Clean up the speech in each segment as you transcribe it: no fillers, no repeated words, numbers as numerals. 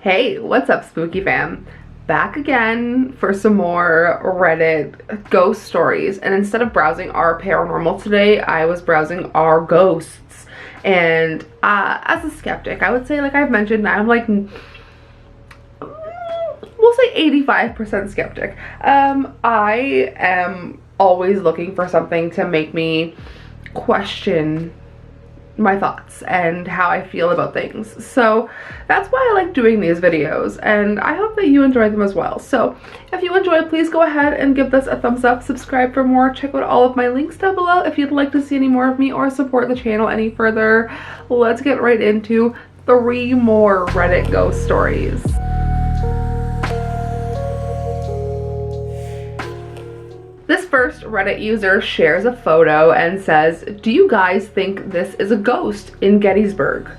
Hey, what's up, spooky fam? Back again for some more Reddit ghost stories, and instead of browsing our paranormal today, I was browsing our ghosts. And as a skeptic, I would say, like I've mentioned, I'm like, we'll say 85% skeptic. I am always looking for something to make me question my thoughts and how I feel about things. So that's why I like doing these videos, and I hope that you enjoy them as well. So if you enjoy, please go ahead and give this a thumbs up, subscribe for more, check out all of my links down below if you'd like to see any more of me or support the channel any further. Let's get right into 3 more Reddit ghost stories. This first Reddit user shares a photo and says, "Do you guys think this is a ghost in Gettysburg?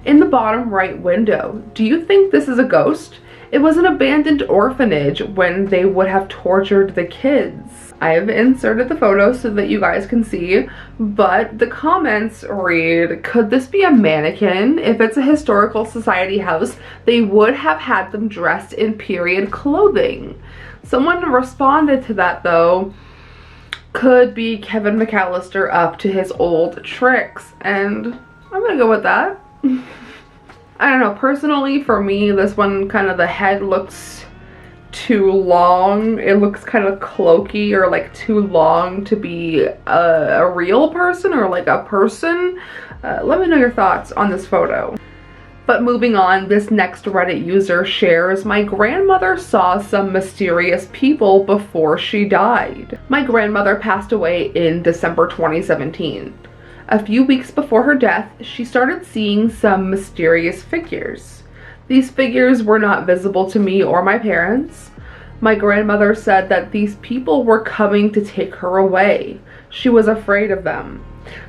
In the bottom right window, do you think this is a ghost? It was an abandoned orphanage when they would have tortured the kids." I have inserted the photo so that you guys can see, but the comments read, "Could this be a mannequin? If it's a historical society house, they would have had them dressed in period clothing." Someone responded to that though, "Could be Kevin McAllister up to his old tricks," and I'm gonna go with that. I don't know, personally for me, this one kind of, the head looks too long. It looks kind of cloaky or like too long to be a real person or like a person. Let me know your thoughts on this photo. But moving on, this next Reddit user shares, "My grandmother saw some mysterious people before she died. My grandmother passed away in December 2017. A few weeks before her death, she started seeing some mysterious figures. These figures were not visible to me or my parents. My grandmother said that these people were coming to take her away. She was afraid of them.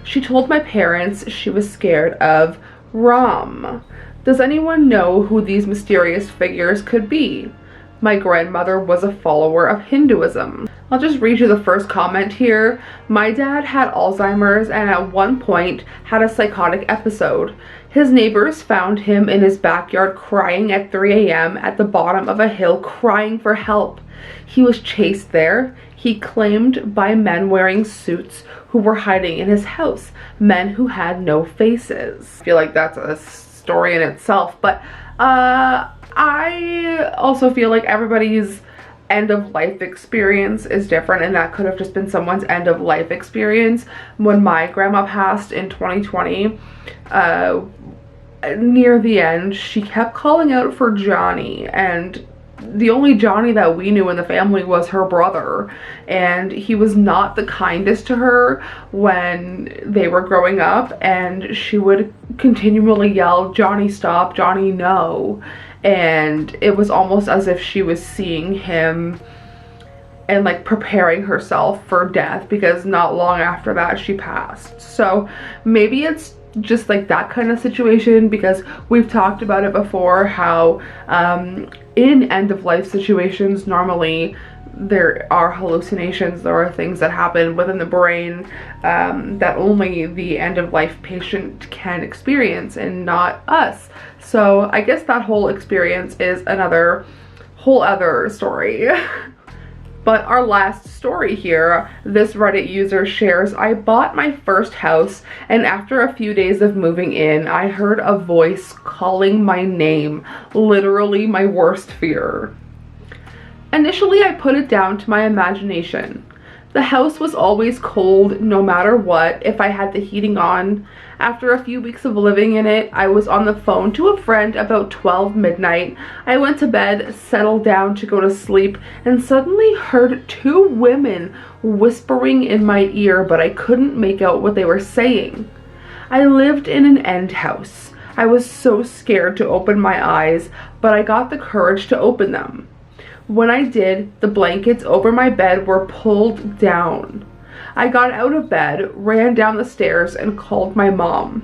She told my parents she was scared of Ram. Does anyone know who these mysterious figures could be? My grandmother was a follower of Hinduism." I'll just read you the first comment here. "My dad had Alzheimer's and at one point had a psychotic episode. His neighbors found him in his backyard crying at 3 a.m. at the bottom of a hill crying for help. He was chased there, he claimed, by men wearing suits who were hiding in his house, men who had no faces." I feel like that's a story in itself, but I also feel like everybody's end of life experience is different, and that could have just been someone's end of life experience. When my grandma passed in 2020, near the end, she kept calling out for Johnny, and the only Johnny that we knew in the family was her brother, and he was not the kindest to her when they were growing up, and she would continually yell, "Johnny, stop, Johnny, no." And it was almost as if she was seeing him and like preparing herself for death, because not long after that she passed. So maybe it's just like that kind of situation, because we've talked about it before, how in end-of-life situations normally there are hallucinations, there are things that happen within the brain that only the end-of-life patient can experience and not us. So I guess that whole experience is another whole other story. But our last story here, this Reddit user shares, "I bought my first house, and after a few days of moving in, I heard a voice calling my name, literally my worst fear. Initially, I put it down to my imagination. The house was always cold no matter what if I had the heating on. After a few weeks of living in it, I was on the phone to a friend about 12 midnight. I went to bed, settled down to go to sleep, and suddenly heard 2 women whispering in my ear, but I couldn't make out what they were saying. I lived in an end house. I was so scared to open my eyes, but I got the courage to open them. When I did, the blankets over my bed were pulled down. I got out of bed, ran down the stairs, and called my mom.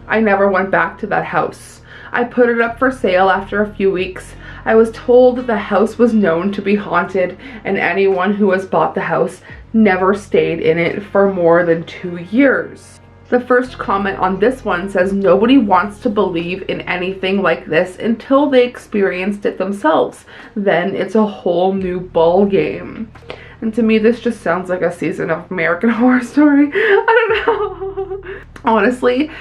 I never went back to that house. I put it up for sale after a few weeks. I was told the house was known to be haunted, and anyone who has bought the house never stayed in it for more than 2 years." The first comment on this one says, nobody wants to believe in anything like this until they experienced it themselves. Then it's a whole new ball game. And to me, this just sounds like a season of American Horror Story. I don't know. Honestly,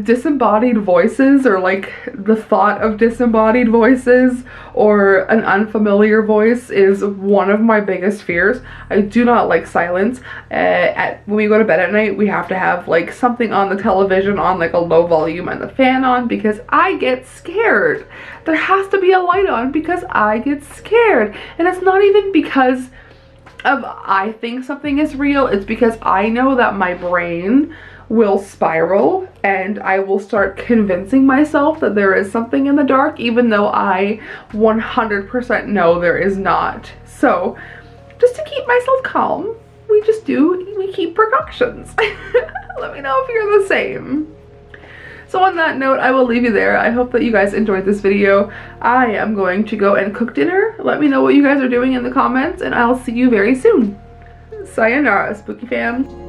disembodied voices, or like the thought of disembodied voices or an unfamiliar voice, is one of my biggest fears. I do not like silence. When we go to bed at night, we have to have like something on the television on like a low volume and the fan on because I get scared. There has to be a light on because I get scared. And it's not even because of I think something is real, it's because I know that my brain will spiral and I will start convincing myself that there is something in the dark even though I 100% know there is not. So just to keep myself calm, we keep precautions. Let me know if you're the same. So on that note, I will leave you there. I hope that you guys enjoyed this video. I am going to go and cook dinner. Let me know what you guys are doing in the comments, and I'll see you very soon. Sayonara, spooky fam.